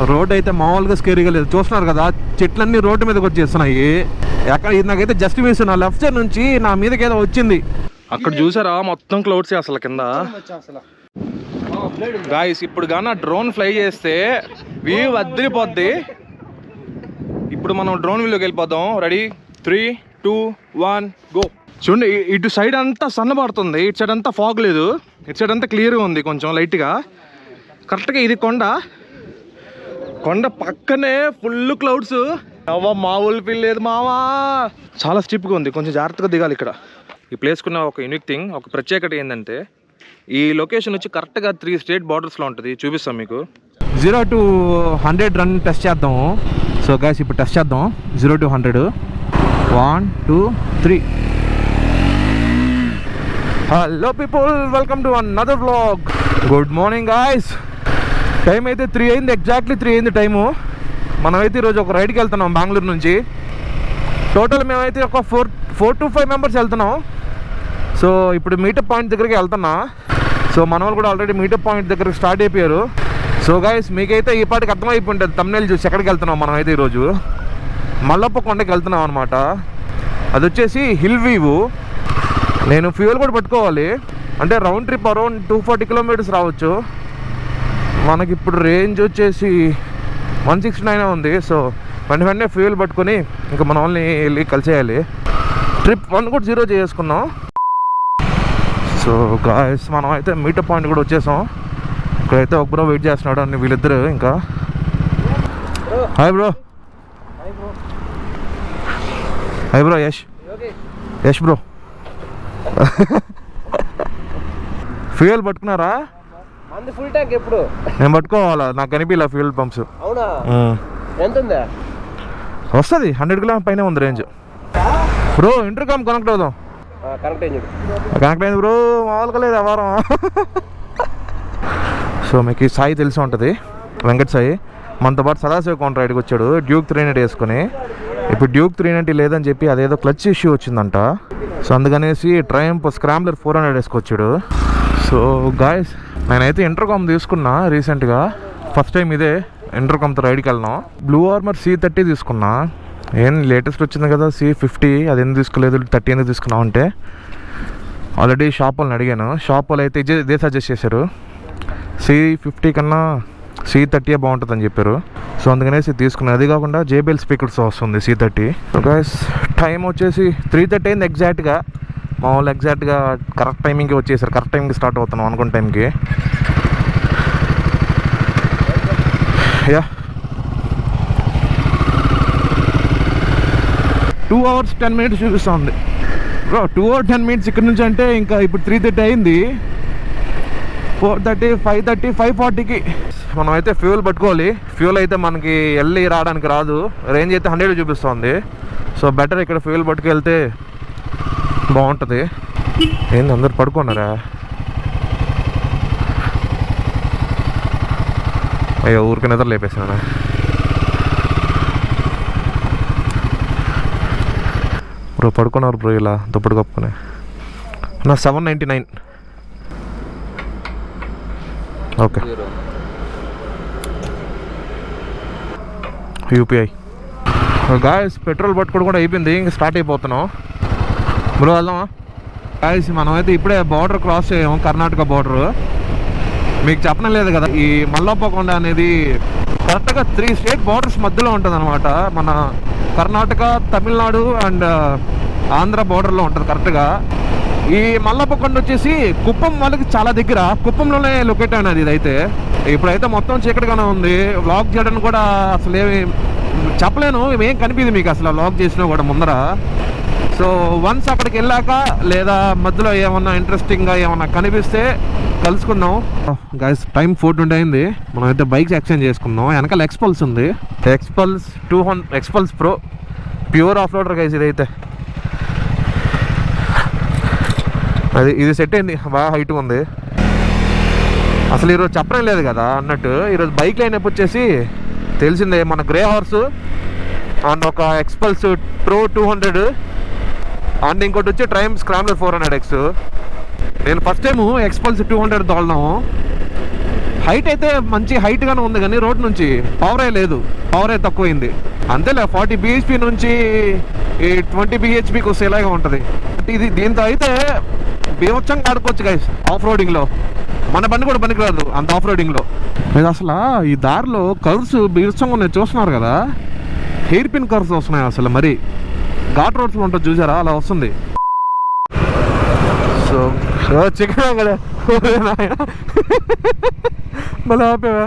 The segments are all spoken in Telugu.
రోడ్ అయితే మామూలుగా స్కేరీగా లేదు. చూస్తున్నారు కదా, చెట్లన్నీ రోడ్డు మీదకి వచ్చేస్తున్నాయి. ఎక్కడ నాకైతే జస్ట్ మిస్, నా లెఫ్ట్ సైడ్ నుంచి నా మీదకి ఏదో వచ్చింది. అక్కడ చూసారా మొత్తం క్లౌడ్స్ అసలు కింద. గాయస్ ఇప్పుడు గాన డ్రోన్ ఫ్లై చేస్తే వ్యూ అదిరిపోద్ది. ఇప్పుడు మనం డ్రోన్ వ్యూలోకి వెళ్ళిపోదాం. Ready 3, 2, 1 go. చూడండి, ఇటు సైడ్ అంతా సన్నబడుతుంది, ఇటు సైడ్ అంతా ఫాగ్ లేదు, ఇటు సైడ్ అంతా క్లియర్గా ఉంది కొంచెం లైట్గా. కరెక్ట్గా ఇది కొండ పక్కనే ఫుల్ క్లౌడ్స్. అవ్వ మామూలు ఫీల్ లేదు మావా. చాలా స్టిప్గా ఉంది, కొంచెం జాగ్రత్తగా దిగాలి. ఇక్కడ ఈ ప్లేస్కున్న ఒక యూనిక్ థింగ్, ఒక ప్రత్యేకత ఏంటంటే ఈ లొకేషన్ వచ్చి కరెక్ట్గా 3 స్టేట్ బార్డర్స్లో ఉంటుంది. చూపిస్తాం మీకు. 0 to 100 రన్ టెస్ట్ చేద్దాము. సో గైస్ ఇప్పుడు టెస్ట్ చేద్దాం. 0 to 100. 1, 2, 3. Hello people, welcome to another vlog. Good morning guys. Time అయితే 3 అయింది, ఎగ్జాక్ట్లీ 3 అయింది టైము. మనమైతే ఈరోజు ఒక రైడ్కి వెళ్తున్నాం బెంగళూరు నుంచి. టోటల్ మేమైతే ఒక 4 to 5 మెంబర్స్ వెళ్తున్నాం. సో ఇప్పుడు మీటప్ పాయింట్ దగ్గరికి వెళ్తున్నా. సో మన వాళ్ళు కూడా ఆల్రెడీ మీటప్ పాయింట్ దగ్గరికి స్టార్ట్ అయిపోయారు. సో గైస్ మీకైతే ఈ పాటికి అర్థమైపోయి ఉంటుంది థంబ్నెయిల్ చూసి ఎక్కడికి వెళ్తున్నాం. మనం అయితే ఈరోజు మల్లప్ప కొండకి వెళ్తున్నాం అనమాట. అది వచ్చేసి హిల్ వ్యూ. నేను ఫ్యూయల్ కూడా పట్టుకోవాలి, అంటే రౌండ్ ట్రిప్ అరౌండ్ 240 కిలోమీటర్స్ రావచ్చు. మనకి ఇప్పుడు రేంజ్ వచ్చేసి 169 ఉంది. సో వెంటనే ఫ్యూయల్ పట్టుకొని ఇంకా మన వాళ్ళని వెళ్ళి కలిసేయాలి. ట్రిప్ 1 కూడా 0 చేసుకున్నాం. సో గాయస్ మనం అయితే మీటప్ పాయింట్ కూడా వచ్చేసాం. ఇక్కడైతే ఒక బ్రో వెయిట్ చేస్తున్నాడు అని వీళ్ళిద్దరు. ఇంకా hi bro. Hi bro. Yash bro. Fuel పట్టుకున్నారా? ఫుల్ ట్యాంక్ ఎప్పుడు నేను పట్టుకోవాలా, నాకు కనిపించలే ఫ్యూయల్ పంప్స్. అవునా? ఎంత ఉందా? వస్తుంది 100 కిలో పైన ఉంది రేంజ్. బ్రో ఇంటర్కామ్ కనెక్ట్ అవుదాం. కనెక్ట్ అయింది బ్రో, మామూలుగా లేదు వారం. సో మీకు ఈ సాయి తెలిసి ఉంటుంది, వెంకట్ సాయి. మనతో పాటు సదాశివ కౌంటర్ రైడ్కి వచ్చాడు డ్యూక్ 390 వేసుకొని. ఇప్పుడు డ్యూక్ 390 లేదని చెప్పి అదేదో క్లచ్ ఇష్యూ వచ్చిందంట. సో అందుకనేసి ట్రయంఫ్ స్క్రాంబ్లర్ 400 వేసుకొచ్చాడు. సో గాయస్ నేనైతే ఇంటర్కామ్ తీసుకున్నా రీసెంట్గా, ఫస్ట్ టైం ఇదే ఇంటర్కామ్తో రైడ్కి వెళ్ళినాం. బ్లూ ఆర్మర్ C30 తీసుకున్నా. ఏం లేటెస్ట్ వచ్చింది కదా C50, అది ఎందుకు తీసుకోలేదు 30 ఎందుకు తీసుకున్నావు అంటే ఆల్రెడీ షాప్ వాళ్ళని అడిగాను. షాప్ వాళ్ళు అయితే ఇదే సజెస్ట్ చేశారు, C50 కన్నా C30 బాగుంటుందని చెప్పారు. సో అందుకనేసి తీసుకున్నాను. అది కాకుండా JBL స్పీకర్స్ వస్తుంది C30. సో గైస్ టైం వచ్చేసి 3:30 అయింది ఎగ్జాక్ట్గా. మా వాళ్ళు ఎగ్జాక్ట్గా కరెక్ట్ టైమింగ్కి వచ్చేసారు. కరెక్ట్ టైంకి స్టార్ట్ అవుతున్నాం అనుకున్న టైంకి. యా 2 hours 10 minutes చూపిస్తుంది బ్రో. 2 hours 10 minutes ఇక్కడ నుంచి అంటే ఇంకా ఇప్పుడు 3:30 అయింది. 4:30, 5:30, 5:40కి మనం అయితే ఫ్యూయల్ పట్టుకోవాలి. ఫ్యూయల్ అయితే మనకి వెళ్ళి రావడానికి రాదు, రేంజ్ అయితే 100 చూపిస్తుంది. సో బెటర్ ఇక్కడ ఫ్యూయల్ పట్టుకెళ్తే బాగుంటుంది. ఏంది అందరు పడుకున్నారా? అయ్యో ఊరికి నిద్ర లేపేసాను. బ్రో పడుకున్నారు బ్రో ఇలా దుప్పటి కప్పుకొని. నా 799. Okay UPI. గాయస్ పెట్రోల్ పట్టుకోవడం కూడా అయిపోయింది, ఇంకా స్టార్ట్ అయిపోతున్నాం. బ్రో వెళ్దామా? గాయస్ మనమైతే ఇప్పుడే బార్డర్ క్రాస్ చేయాము, కర్ణాటక బార్డర్. మీకు చెప్పడం లేదు కదా, ఈ మల్లప్ప కొండ అనేది కరెక్ట్గా 3 స్టేట్ బార్డర్స్ మధ్యలో ఉంటుంది అనమాట. మన కర్ణాటక, తమిళనాడు అండ్ ఆంధ్ర బార్డర్లో ఉంటుంది కరెక్ట్గా. ఈ మల్లప్ప కొండ వచ్చేసి కుప్పం వాళ్ళకి చాలా దగ్గర, కుప్పంలోనే లొకేట్ అయినది ఇదైతే. ఇప్పుడైతే మొత్తం చీకటిగానే ఉంది. వ్లాగ్ చేయడానికి కూడా అసలు ఏమి చెప్పలేను, ఏం కనిపించింది మీకు అసలు వ్లాగ్ చేసినా కూడా ముందర. సో వన్స్ అక్కడికి వెళ్ళాక లేదా మధ్యలో ఏమన్నా ఇంట్రెస్టింగ్గా ఏమన్నా కనిపిస్తే కలుసుకుందాం. గైస్ టైం 4:20 అయింది. మనం అయితే బైక్స్ ఎక్స్చేంజ్ చేసుకుందాం. వెనకాల ఎక్స్పల్స్ ఉంది, Xpulse 200 Xpulse pro pure off roader guys. ఇదైతే ఇది సెట్ అయింది, బాగా హైట్ ఉంది. అసలు ఈరోజు చెప్పడం లేదు కదా అన్నట్టు, ఈరోజు బైక్ లైన్ అప్ వచ్చేసి తెలిసిందే మన గ్రే హార్స్ అండ్ ఒక ఎక్స్పల్స్ ప్రో 200 అండ్ ఇంకోటి వచ్చి ట్రయంఫ్ స్క్రాంబ్లర్ 400X. నేను ఫస్ట్ టైము ఎక్స్పల్స్ 200 తోలనాము. హైట్ అయితే మంచి హైట్గానే ఉంది కానీ రోడ్ నుంచి పవరే లేదు, పవరే తక్కువైంది అంతేలే. 40 bhp నుంచి ఈ 20 bhpకి వస్తే ఇలాగే ఉంటుంది. ఇది దీంతో అయితే బీభత్సంగా ఆడుకోవచ్చు గైస్ ఆఫ్ రోడింగ్లో. మన బండి కూడా పనికిరాదు అంత ఆఫ్ రోడింగ్లో. ఇది అసలు ఈ దారిలో కర్వ్స్ బీభత్సంగా ఉన్నాయి చూస్తున్నారు కదా, హెయిర్ పిన్ కర్వ్స్ వస్తున్నాయి అసలు. మరి ఘాట్ రోడ్స్లో ఉంటుంది చూసారా, అలా వస్తుంది. సో చికెన్ కదా మళ్ళీ ఆపేవా.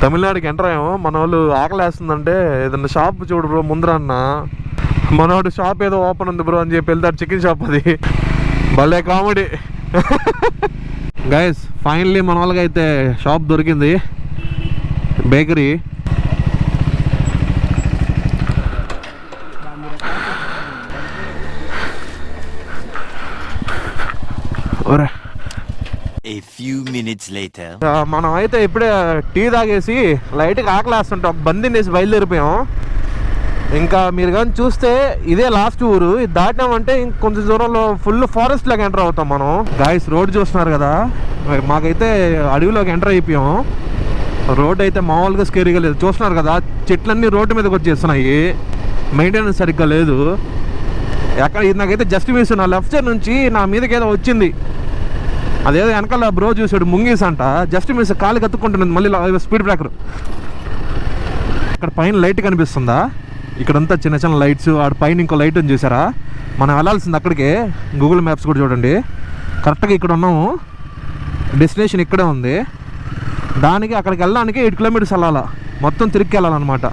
తమిళనాడుకి ఎంటర్ అయ్యాము. మన వాళ్ళు ఆకలేస్తుందంటే ఏదన్నా షాప్ చూడు బ్రో ముందర అన్న. మనవాడు షాప్ ఏదో ఓపెన్ ఉంది బ్రో అని చెప్పి వెళ్తాడు, చికెన్ షాప్ అది. భలే కామెడీ. గైస్ ఫైనల్లీ మన వాళ్ళకి అయితే షాప్ దొరికింది, bakery. A few minutes later. మనం అయితే ఇప్పుడే టీ తాగేసి లైట్గా ఆకలేస్తుంటే ఒక బండి తినేసి బయలుదేరిపోయాం. ఇంకా మీరు కానీ చూస్తే ఇదే లాస్ట్ ఊరు. ఇది దాటినామంటే ఇంకొంచెం దూరంలో ఫుల్ ఫారెస్ట్ లాగా ఎంటర్ అవుతాం మనం. గాయస్ రోడ్ చూస్తున్నారు కదా, మాకైతే అడవిలోకి ఎంటర్ అయిపోయాం. రోడ్ అయితే మామూలుగా స్కేరీగా లేదు. చూస్తున్నారు కదా చెట్లన్నీ రోడ్డు మీదకి వచ్చేస్తున్నాయి, మెయింటెనెన్స్ సరిగ్గా లేదు. ఎక్కడ నాకైతే జస్ట్ మిస్, నా లెఫ్ట్ సైడ్ నుంచి నా మీదకి ఏదో వచ్చింది. అదేదో వెనకాల బ్రో చూసాడు ముంగీస్ అంట, జస్ట్ మిస్ కాలు కత్తుకుంటున్నది. మళ్ళీ స్పీడ్ బ్రేకర్. ఇక్కడ పైన లైట్ కనిపిస్తుందా, ఇక్కడంతా చిన్న చిన్న లైట్స్. ఆడ పైన ఇంకో లైట్ ఉంది చూసారా. మనం వెళ్ళాల్సింది అక్కడికే. గూగుల్ మ్యాప్స్ కూడా చూడండి, కరెక్ట్గా ఇక్కడ ఉన్నాము. డెస్టినేషన్ ఇక్కడే ఉంది. దానికి అక్కడికి వెళ్ళడానికి 8 kilometers వెళ్ళాలా, మొత్తం తిరిగి వెళ్ళాలన్నమాట.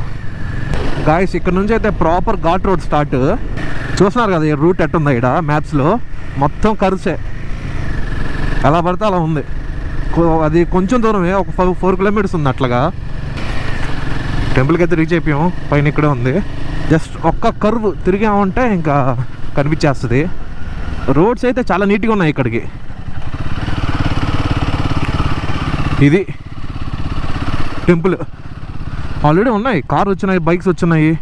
గాయస్ ఇక్కడ నుంచి అయితే ప్రాపర్ ఘాట్ రోడ్ స్టార్ట్. చూస్తున్నారు కదా ఈ రూట్ ఎట్టుందా, ఇక్కడ మ్యాప్స్లో మొత్తం కర్వ్సే, ఎలా పడితే అలా ఉంది. అది కొంచెం దూరమే, ఒక 4 kilometers ఉంది అట్లాగా. టెంపుల్కి అయితే రీచ్ అయిపోయాం, పైన ఇక్కడే ఉంది. జస్ట్ ఒక్క కర్వ్ తిరిగామంటే ఇంకా కనిపించేస్తుంది. రోడ్స్ అయితే చాలా నీట్గా ఉన్నాయి ఇక్కడికి. ఇది టెంపుల్. ఆల్రెడీ ఉన్నాయి, కార్ వచ్చినాయి, బైక్స్ వచ్చినాయి.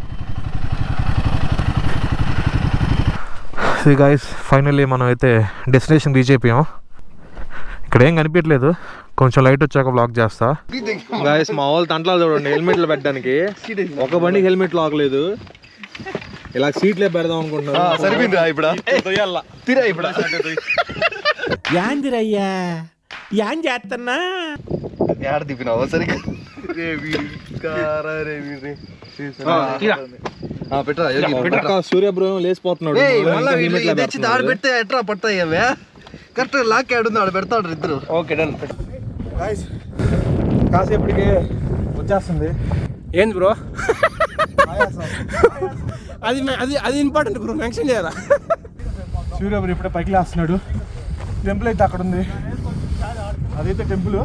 గైస్ ఫైనల్లీ మనం అయితే డెస్టినేషన్ రీచ్ అయిపోయాం. ఇక్కడ ఏం కనిపించట్లేదు, కొంచెం లైట్ వచ్చాక బ్లాక్ చేస్తా. గాయస్ మా వాళ్ళు తంటలా చూడండి, హెల్మెట్లు పెట్టడానికి. ఒక బండికి హెల్మెట్ లాగలేదు, ఇలా సీట్లే పెడదాం అనుకుంటున్నాను. సరిపోయింది ఇప్పుడు యాందిరయ్యా యాన్ చేస్తున్నా ఏడ తిప్పినావు సరిగ్గా సూర్యబ్రహ్మం లేచిపోతున్నాడు. ఆడ పెడితే ఎట్రా పడతాయి అవే. కరెక్ట్ లాక్ ఆడుంది, ఆడ పెడతాడు ఇద్దరు. Okay done. కాసేపటికి వచ్చేస్తుంది. ఏంది బ్రో అది అది అది ఇంపార్టెంట్ బ్రో, మెన్షన్ చేయాలా. సూర్యబ్రహ్మం ఇప్పుడే పైకి లేస్తున్నాడు. టెంపుల్ అయితే అక్కడ ఉంది, అదైతే టెంపుల్.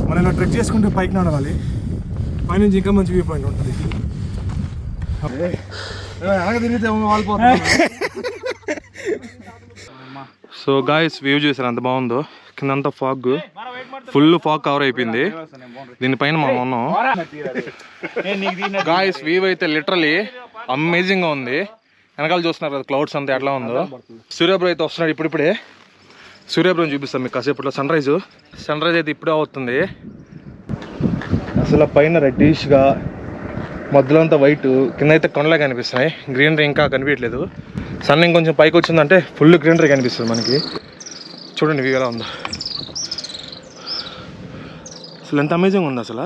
మనం ఇలా ట్రెక్ చేసుకుంటూ పైకి నడవాలి. పైనుంచి ఇంకా మంచి వ్యూ పాయింట్ ఉంటుంది. అలాగే తిరిగితే వాళ్ళిపోతుంది. సో గాయస్ వ్యూ చూసారు ఎంత బాగుందో. కిందంతా ఫాగ్, ఫుల్ ఫాగ్ కవర్ అయిపోయింది. దీనిపైన మనం ఉన్నాం. గాయస్ వ్యూ అయితే లిటరలీ అమేజింగ్ గా ఉంది. వెనకాల చూస్తున్నారు కదా క్లౌడ్స్ అంతా ఎట్లా ఉందో. సూర్యబ్రహ్మం అయితే వస్తున్నాడు ఇప్పుడిప్పుడే. సూర్యబ్రహ్మం చూపిస్తాం మీకు కాసేపట్లో. సన్ రైజ్ అయితే ఇప్పుడే అవుతుంది. అసలు పైన రెడ్డిష్గా, మధ్యలో అంతా వైట్, కింద అయితే కొండలే కనిపిస్తున్నాయి. గ్రీనరీ ఇంకా కనిపించట్లేదు. సన్ ఇంకొంచెం పైకి వచ్చిందంటే ఫుల్ గ్రీనరీ కనిపిస్తుంది మనకి. చూడండి వ్యూ ఎలా ఉందో, అసలు ఎంత అమేజింగ్ ఉంది. అసలు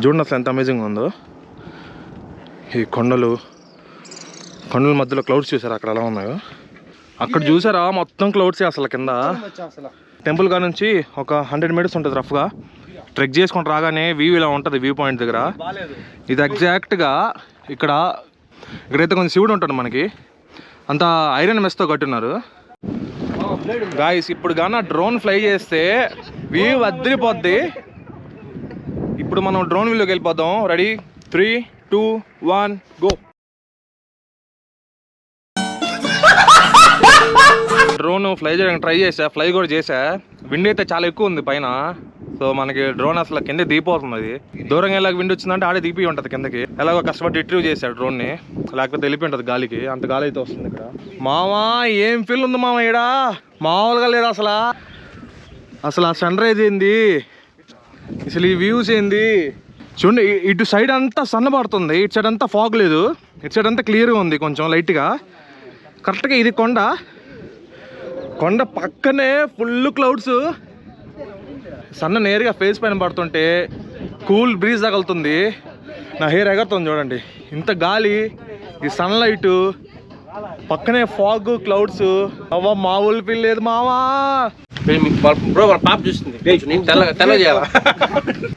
చూడండి అసలు ఎంత అమేజింగ్ ఉందో. ఈ కొండల మధ్యలో క్లౌడ్స్ చూసారా అక్కడ ఎలా ఉన్నాయో. అక్కడ చూసారా మొత్తం క్లౌడ్సే అసలు కింద. టెంపుల్ గా నుంచి ఒక 100 meters ఉంటుంది రఫ్గా. ట్రెక్ చేసుకుంటూ రాగానే వ్యూ ఇలా ఉంటుంది వ్యూ పాయింట్ దగ్గర. ఇది ఎగ్జాక్ట్గా ఇక్కడైతే కొంచెం శివుడు ఉంటాడు మనకి. అంతా ఐరన్ మెస్తో కట్టున్నారు. గాయస్ ఇప్పుడు గాన డ్రోన్ ఫ్లై చేస్తే వ్యూ వదిలిపోద్ది. ఇప్పుడు మనం డ్రోన్ వ్యూలోకి వెళ్ళిపోదాం. Ready 3, 2, 1 go. డ్రోన్ ఫ్లై చేయడానికి ట్రై చేసా, ఫ్లై కూడా చేసా. విండ్ అయితే చాలా ఎక్కువ ఉంది పైన. సో మనకి డ్రోన్ అసలు కింద దిగిపోతుంది. అది దూరంగా ఎలాగ విండ్ వచ్చిందంటే ఆడే దిగిపోయి ఉంటుంది కిందకి. ఎలాగో కష్టపడి రిట్రీవ్ చేశాడు డ్రోన్ని, లేకపోతే వెళ్ళిపోయి ఉంటుంది గాలికి. అంత గాలి అయితే వస్తుంది ఇక్కడ. మామా ఏం ఫీల్ ఉంది మామ, ఇక్కడ మామూలుగా లేదు అసలు. అసలు ఆ సన్ రైజ్ ఏంది, అసలు ఈ వ్యూస్ ఏంది చూడండి. ఇటు సైడ్ అంతా సన్న పడుతుంది, ఇటు సైడ్ అంతా ఫాగ్ లేదు, ఇటు సైడ్ అంతా క్లియర్గా ఉంది కొంచెం లైట్గా. కరెక్ట్గా ఇది కొండ పక్కనే ఫుల్ క్లౌడ్స్, సన్న నేరుగా ఫేస్ పైన పడుతుంటే కూల్ బ్రీజ్ తగులుతుంది, నా హెయిర్ ఎగరుతుంది చూడండి. ఇంత గాలి, ఈ సన్లైట్, పక్కనే ఫాగ్ క్లౌడ్స్. అవ్వ మామూలు ఫీల్ లేదు మావా. బ్రో వాళ్ళ పాప చూస్తుంది, తెల్ల చేయాలా?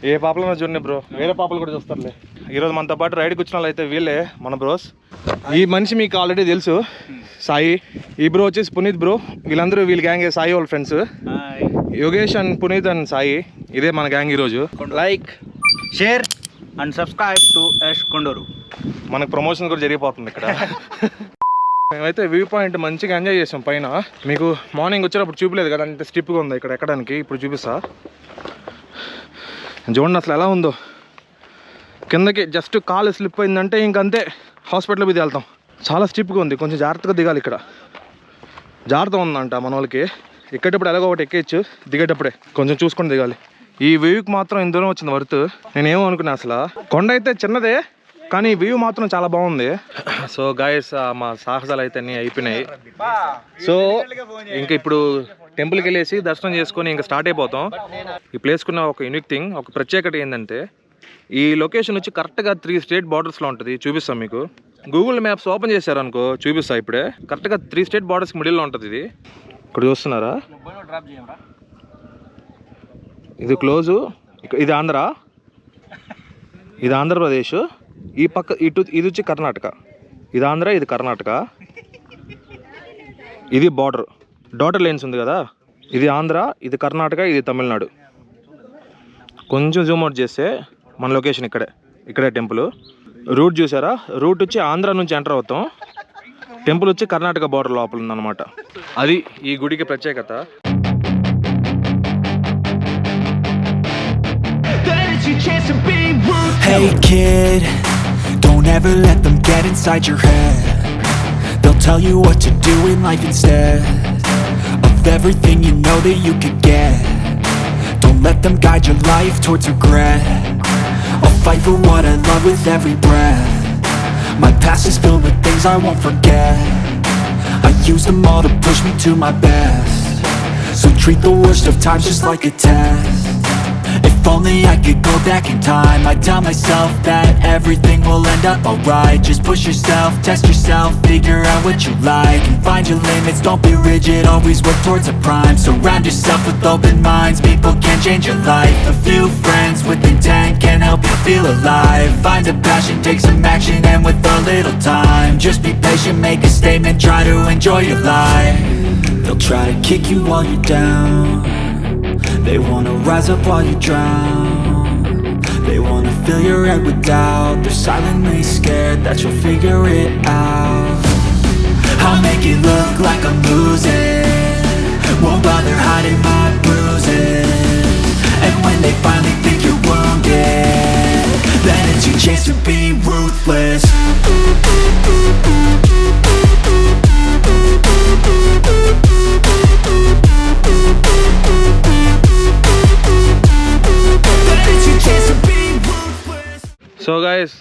ఏ పాపలన్నా చూడండి బ్రో, వేరే పాపలు కూడా చూస్తారులే. ఈరోజు మనతో పాటు రైడ్కి వచ్చిన వాళ్ళు అయితే వీళ్ళే మన బ్రోస్. ఈ మనిషి మీకు ఆల్రెడీ తెలుసు, సాయి. ఈ బ్రో వచ్చేసి పునీత్ బ్రో. వీళ్ళందరూ వీళ్ళ గ్యాంగ్, సాయి వాళ్ళ friends. Yogesh and Puneet and Sai, ఇదే మన గ్యాంగ్ ఈరోజు. Like, share and subscribe to Yash Konduru. మనకు ప్రమోషన్ కూడా జరిగిపోతుంది ఇక్కడ. మేమైతే వ్యూ పాయింట్ మంచిగా ఎంజాయ్ చేసాం పైన. మీకు మార్నింగ్ వచ్చేటప్పుడు చూపలేదు కదా, అంత స్టిప్గా ఉంది ఇక్కడ ఎక్కడానికి. ఇప్పుడు చూపిస్తా చూడండి అసలు ఎలా ఉందో. కిందకి జస్ట్ కాలు స్లిప్ అయిందంటే ఇంకంతే, హాస్పిటల్ మీద వెళ్తాం. చాలా స్టిప్గా ఉంది, కొంచెం జాగ్రత్తగా దిగాలి ఇక్కడ. జాగ్రత్త ఉందంట మన వాళ్ళకి. ఎక్కేటప్పుడు ఎలాగో ఒకటి ఎక్కేయచ్చు, దిగేటప్పుడే కొంచెం చూసుకొని దిగాలి. ఈ వ్యూకి మాత్రం ఇంత దూరం వచ్చింది వర్త్. నేనేమో అనుకున్నా, అసలు కొండ అయితే చిన్నదే కానీ వ్యూ మాత్రం చాలా బాగుంది. సో గాయస్, మా సాహసాలు అయితే అన్నీ అయిపోయినాయి. సో ఇంకా ఇప్పుడు టెంపుల్కి వెళ్ళేసి దర్శనం చేసుకొని ఇంకా స్టార్ట్ అయిపోతాం. ఈ ప్లేస్కున్న ఒక యూనిక్ థింగ్, ఒక ప్రత్యేకత ఏంటంటే ఈ లొకేషన్ వచ్చి కరెక్ట్గా 3 స్టేట్ బార్డర్స్లో ఉంటుంది. చూపిస్తాం మీకు. గూగుల్ మ్యాప్స్ ఓపెన్ చేశారనుకో, చూపిస్తా ఇప్పుడే. కరెక్ట్గా 3 స్టేట్ బార్డర్స్ మిడిల్లో ఉంటుంది ఇది. ఇక్కడ చూస్తున్నారా, ఇది క్లోజు, ఇది ఆంధ్ర, ఇది ఆంధ్రప్రదేశ్. ఈ పక్క ఇది వచ్చి కర్ణాటక. ఇది ఆంధ్ర, ఇది కర్ణాటక. ఇది బార్డర్, డాటర్ లైన్స్ ఉంది కదా, ఇది ఆంధ్ర, ఇది కర్ణాటక, ఇది తమిళనాడు. కొంచెం జూమ్ అవుట్ చేస్తే మన లొకేషన్ ఇక్కడే టెంపుల్. రూట్ చూసారా, రూట్ వచ్చి ఆంధ్ర నుంచి ఎంటర్ అవుతాం, టెంపుల్ వచ్చి కర్ణాటక బార్డర్ లోపల ఉందన్నమాట. అది ఈ గుడికి ప్రత్యేకత. Hey kid, don't ever let them get inside your head. They'll tell you what to do in life instead of everything you know that you could get. Don't let them guide your life towards regret. I'll fight for what I love with every breath. My past is filled with things I won't forget. I use them all to push me to my best. So treat the worst of times just like a test. If only I could go back in time, I'd tell myself that everything will end up alright. Just push yourself, test yourself, figure out what you like, and find your limits, don't be rigid, always work towards a prime. Surround yourself with open minds, people can change your life. A few friends with intent can help you feel alive. Find a passion, take some action, and with a little time, just be patient, make a statement, try to enjoy your life. They'll try to kick you while you're down. They wanna rise up while you drown. They wanna fill your head with doubt. They're silently scared that you'll figure it out. I'll make it look like I'm losing, won't bother hiding my bruises. And when they finally think you're wounded, then it's your chance to be ruthless. So guys,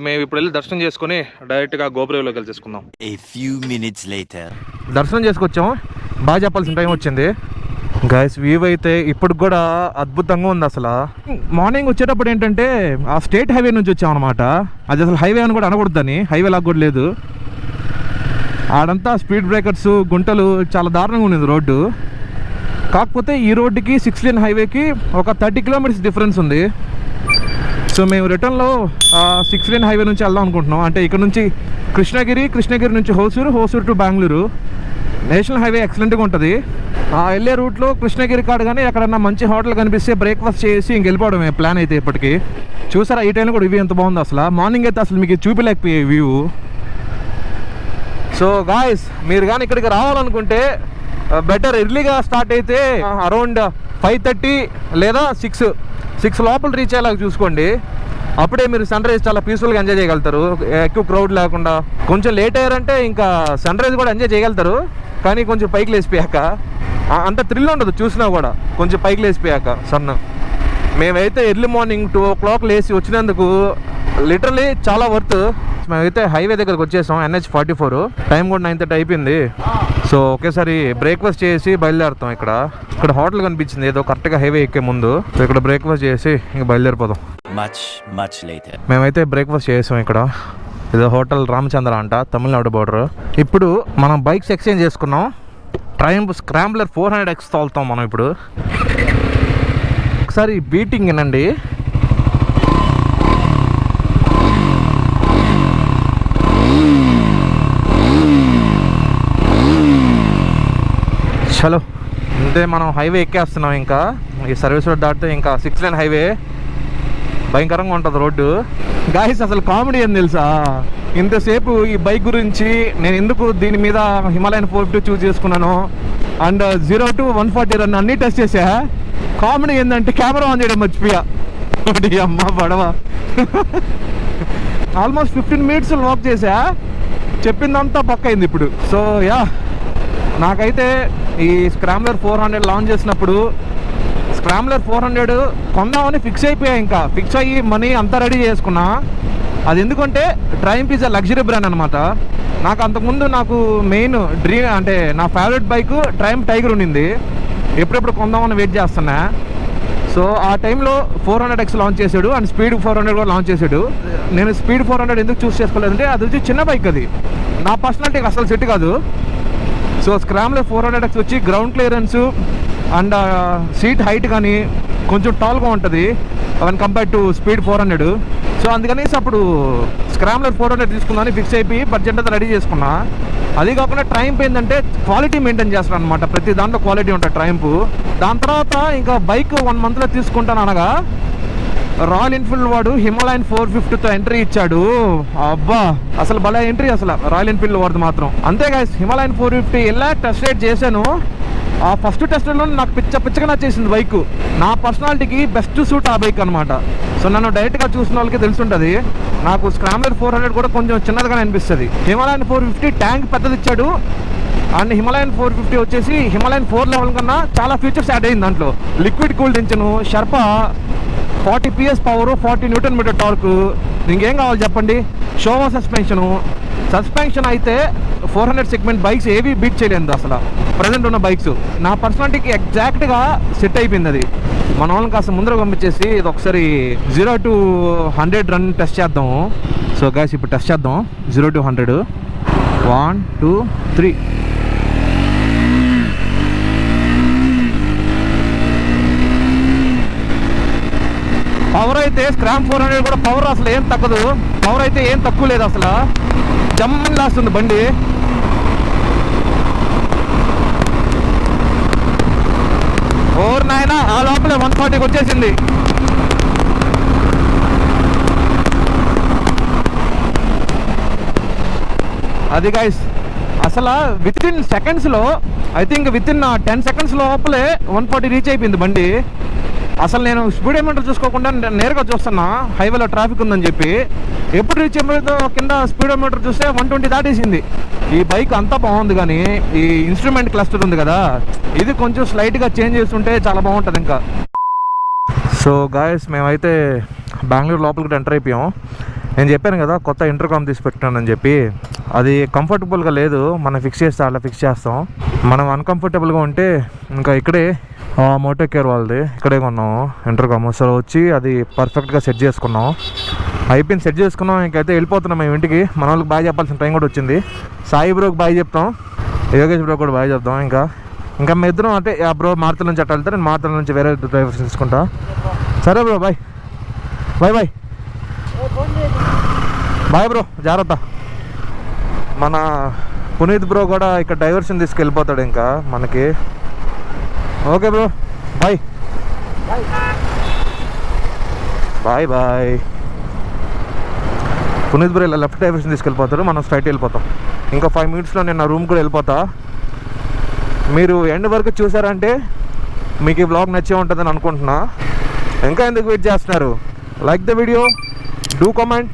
మేము ఇప్పుడు వెళ్ళి దర్శనం చేసుకుని డైరెక్ట్గా గోపురంలోకి వెళ్ళి చేసుకుందాం. A few minutes later. దర్శనం చేసుకొచ్చాము, బాగా చెప్పాల్సిన టైం వచ్చింది. గైస్, వ్యూ అయితే ఇప్పటికి కూడా అద్భుతంగా ఉంది. అసలు మార్నింగ్ వచ్చేటప్పుడు ఏంటంటే ఆ స్టేట్ హైవే నుంచి వచ్చామన్నమాట. అది అసలు హైవే అని కూడా అనకూడదని, హైవే లాగా కూడా లేదు. ఆడంతా స్పీడ్ బ్రేకర్స్, గుంటలు, చాలా దారుణంగా ఉంది రోడ్డు. కాకపోతే ఈ రోడ్డుకి 6 లేన్ హైవేకి ఒక 30 కిలోమీటర్స్ డిఫరెన్స్ ఉంది. సో మేము రిటర్న్లో 6 లేన్ హైవే నుంచి వెళ్దాం అనుకుంటున్నాం. అంటే ఇక్కడ నుంచి కృష్ణగిరి నుంచి Hosur to Bengaluru. National highway ఎక్సలెంట్గా ఉంటుంది. వెళ్ళే రూట్లో కృష్ణగిరి కాడ కానీ ఎక్కడన్నా మంచి హోటల్ కనిపిస్తే బ్రేక్ఫాస్ట్ చేసి ఇంక వెళ్ళిపోవడమే ప్లాన్ అయితే ఇప్పటికి. చూసారా ఈ టైంలో కూడా వ్యూ ఎంత బాగుంది అసలు. మార్నింగ్ అయితే అసలు మీకు చూపిలేకపోయే వ్యూ. సో గాయస్, మీరు కానీ ఇక్కడికి రావాలనుకుంటే బెటర్ ఎర్లీగా స్టార్ట్ అయితే అరౌండ్ 5:30 లేదా 6 లోపల రీచ్ అయ్యేలాగా చూసుకోండి. అప్పుడే మీరు సన్ రైజ్ చాలా పీస్ఫుల్గా ఎంజాయ్ చేయగలుగుతారు, ఎక్కువ క్రౌడ్ లేకుండా. కొంచెం లేట్ అయ్యారంటే ఇంకా సన్ రైజ్ కూడా ఎంజాయ్ చేయగలుగుతారు, కానీ కొంచెం పైకి లేచిపోయాక. అంత థ్రిల్ ఉండదు చూసినా కూడా, కొంచెం పైకి లేచిపోయాక సన్న. మేమైతే ఎర్లీ మార్నింగ్ 2 o'clock లేచి వచ్చినందుకు లిటరలీ చాలా వర్త్. మేమైతే హైవే దగ్గరకు వచ్చేసాం, NH44. టైం కూడా 9:30 అయిపోయింది. సో ఒకేసారి బ్రేక్ఫాస్ట్ చేసి బయలుదేరుతాం. ఇక్కడ హోటల్ కనిపించింది ఏదో కరెక్ట్గా హైవే ఎక్కే ముందు. సో ఇక్కడ బ్రేక్ఫాస్ట్ చేసి ఇంక బయలుదేరిపోదాం. Much later. మేమైతే బ్రేక్ఫాస్ట్ చేసాం ఇక్కడ. ఏదో హోటల్ రామచంద్ర అంట, తమిళనాడు బోర్డర్. ఇప్పుడు మనం బైక్స్ ఎక్స్చేంజ్ చేసుకున్నాం. ట్రయంఫ్ స్క్రాంబ్లర్ 400X తోలుతాం మనం ఇప్పుడు. ఒకసారి బీటింగ్ వినండి. చలో అంటే మనం హైవే ఎక్కేస్తున్నాం. ఇంకా ఈ సర్వీస్ రోడ్ దాటితే ఇంకా 6 lane హైవే. భయంకరంగా ఉంటుంది రోడ్డు. గాయస్ అసలు కామెడీ అని తెలుసా, ఇంతసేపు ఈ బైక్ గురించి నేను ఎందుకు దీని మీద హిమాలయన్ 450 చూస్ చేసుకున్నాను అండ్ 0 to 140 రన్ అన్నీ టెస్ట్ చేసా. కామెడీ ఏంటంటే కెమెరా ఆన్ చేయడం మర్చిపోయా. అమ్మ పడవ. ఆల్మోస్ట్ 15 minutes వాక్ చేసా, చెప్పిందంతా పక్క అయింది ఇప్పుడు. సో యా, నాకైతే ఈ స్క్రాంబ్లర్ 400 లాంచ్ చేసినప్పుడు స్క్రాంబ్లర్ 400 కొందామని ఫిక్స్ అయిపోయా. ఇంకా ఫిక్స్ అయ్యి మనీ అంతా రెడీ చేసుకున్నా. అది ఎందుకంటే Triumph is a luxury brand అనమాట. నాకు అంతకుముందు నాకు మెయిన్ డ్రీమ్ అంటే నా ఫేవరెట్ బైక్ ట్రయంఫ్ టైగర్ ఉండింది. ఎప్పుడెప్పుడు కొందామని వెయిట్ చేస్తున్నా. సో ఆ టైంలో 400X లాంచ్ చేశాడు అండ్ స్పీడ్ 400 కూడా లాంచ్ చేశాడు. నేను స్పీడ్ 400 ఎందుకు చూస్ చేసుకోలేదంటే అది వచ్చి చిన్న బైక్, అది నా పర్సనాలిటీకి అసలు సెట్ కాదు. సో స్క్రాంబ్లర్ 400X వచ్చి ground clearance and seat height కానీ కొంచెం టాల్గా ఉంటుంది one compare to speed 400. So అందుకనేసి అప్పుడు స్క్రాంబ్లర్ 400 తీసుకుందామని ఫిక్స్ అయిపోయి బడ్జెట్ అంతా రెడీ చేసుకున్నా. అది కాకుండా ట్రయంఫ్ ఏంటంటే క్వాలిటీ మెయింటైన్ చేస్తాను అనమాట. ప్రతి దాంట్లో క్వాలిటీ ఉంటుంది ట్రయంఫ్. దాని తర్వాత ఇంకా బైక్ 1 monthలో తీసుకుంటాను అనగా రాయల్ ఎన్ఫీల్డ్ వాడు హిమాలయన్ 450తో ఎంట్రీ ఇచ్చాడు. అబ్బా అసలు భలే ఎంట్రీ అసలు రాయల్ ఎన్ఫీల్డ్ వాడిది మాత్రం. అంతే గాయస్, హిమాలయన్ 450 ఎలా టెస్ట్ రైడ్ చేశాను. ఆ ఫస్ట్ టెస్ట్లో నాకు పిచ్చగా నచ్చేసింది బైక్. నా పర్సనాలిటీకి బెస్ట్ సూట్ ఆ బైక్ అనమాట. సో నన్ను డైరెక్ట్గా చూసిన వాళ్ళకి తెలుసుంటుంది. నాకు స్క్రాంబ్లర్ 400 కూడా కొంచెం చిన్నదిగానే అనిపిస్తుంది. హిమాలయన్ 450 ట్యాంక్ పెద్దది ఇచ్చాడు అండ్ హిమాలయన్ 450 వచ్చేసి హిమాలయన్ 4 లెవెల్ కన్నా చాలా ఫీచర్స్ యాడ్ అయింది దాంట్లో. Liquid cooled engine, Sherpa, 40 PS power, 40 Nm torque. ఇంకేం కావాలి చెప్పండి. షోవా సస్పెన్షన్ అయితే 400 సెగ్మెంట్ బైక్స్ ఏవి బీట్ చేయలేదు అసలు ప్రజెంట్ ఉన్న బైక్స్. నా పర్సనాలిటీకి ఎగ్జాక్ట్గా సెట్ అయిపోయింది అది. మన వాళ్ళని కాస్త ముందర పంపించేసి ఇది ఒకసారి 0 to 100 రన్ టెస్ట్ చేద్దాం. సో గైస్ ఇప్పుడు టెస్ట్ చేద్దాం 0 to 100. 1 2 3. పవర్ అయితే స్క్రాంబ్ 400 కూడా పవర్ అసలు ఏం తగ్గదు. పవర్ అయితే ఏం తక్కువ లేదు అసలు. జమ్మని లాస్తుంది బండి. ఓర్ నాయన ఆ లోపలే 140కి వచ్చేసింది. అది గైస్ అసలు విత్ ఇన్ సెకండ్స్లో, I think with in 10 seconds లోపలే 140 రీచ్ అయిపోయింది బండి. అసలు నేను స్పీడోమీటర్ చూసుకోకుండా నేరుగా చూస్తున్నా హైవేలో ట్రాఫిక్ ఉందని చెప్పి. ఎప్పుడు రీచ్ అయిపోయిందో కింద స్పీడోమీటర్ చూస్తే 120 దాటేసింది. ఈ బైక్ అంతా బాగుంది కానీ ఈ ఇన్స్ట్రుమెంట్ క్లస్టర్ ఉంది కదా, ఇది కొంచెం స్లైట్గా చేంజ్ చేస్తుంటే చాలా బాగుంటుంది ఇంకా. సో గాయస్ మేమైతే బెంగళూరు లోపలికి ఎంటర్ అయిపోయాం. నేను చెప్పాను కదా కొత్త ఇంటర్కామ్ తీసి పెట్టానని చెప్పి. అది కంఫర్టబుల్గా లేదు, మనం ఫిక్స్ చేస్తే అలా ఫిక్స్ చేస్తాం. మనం అన్కంఫర్టబుల్గా ఉంటే ఇంకా ఇక్కడే మోటో కేర్ వాళ్ళది ఇక్కడే కొన్నాము ఇంటర్కామ్. సో వచ్చి అది పర్ఫెక్ట్గా సెట్ చేసుకున్నాం. అయిపోయింది, సెట్ చేసుకున్నాం. ఇంకైతే వెళ్ళిపోతున్నాం మేము ఇంటికి. మన వాళ్ళకి బాయ్ చెప్పాల్సిన టైం కూడా వచ్చింది. సాయి బ్రోకి బాయ్ చెప్తాం, యోగేష్ బ్రో కూడా బాయ్ చెప్తాం. ఇంకా మీ ఇద్దరం అంటే ఆ బ్రో మార్తల నుంచి అట్లా వెళ్తే నేను మార్తల నుంచి వేరే డ్రైవర్స్ తీసుకుంటా. సరే bro, bye bye bye bye bro, జాగ్రత్త. మన పునీత్ బ్రో కూడా ఇక్కడ డైవర్షన్ తీసుకెళ్ళిపోతాడు ఇంకా మనకి. Okay bro, bye bye bye. Puneet bro ఇలా లెఫ్ట్ డైవర్షన్ తీసుకెళ్ళిపోతారు, మనం స్ట్రైట్ వెళ్ళిపోతాం. ఇంకా 5 minutesలో నేను నా రూమ్ కూడా వెళ్ళిపోతా. మీరు ఎండ్ వరకు చూసారంటే మీకు ఈ వ్లాగ్ నచ్చే ఉంటుందని అనుకుంటున్నా. ఇంకా ఎందుకు వెయిట్ చేస్తున్నారు? Like the video, do comment,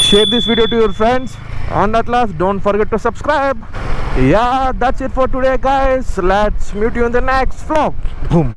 share this video to your friends, and at last don't forget to subscribe. Yeah, that's it for today, guys. Let's meet you in the next vlog. Boom.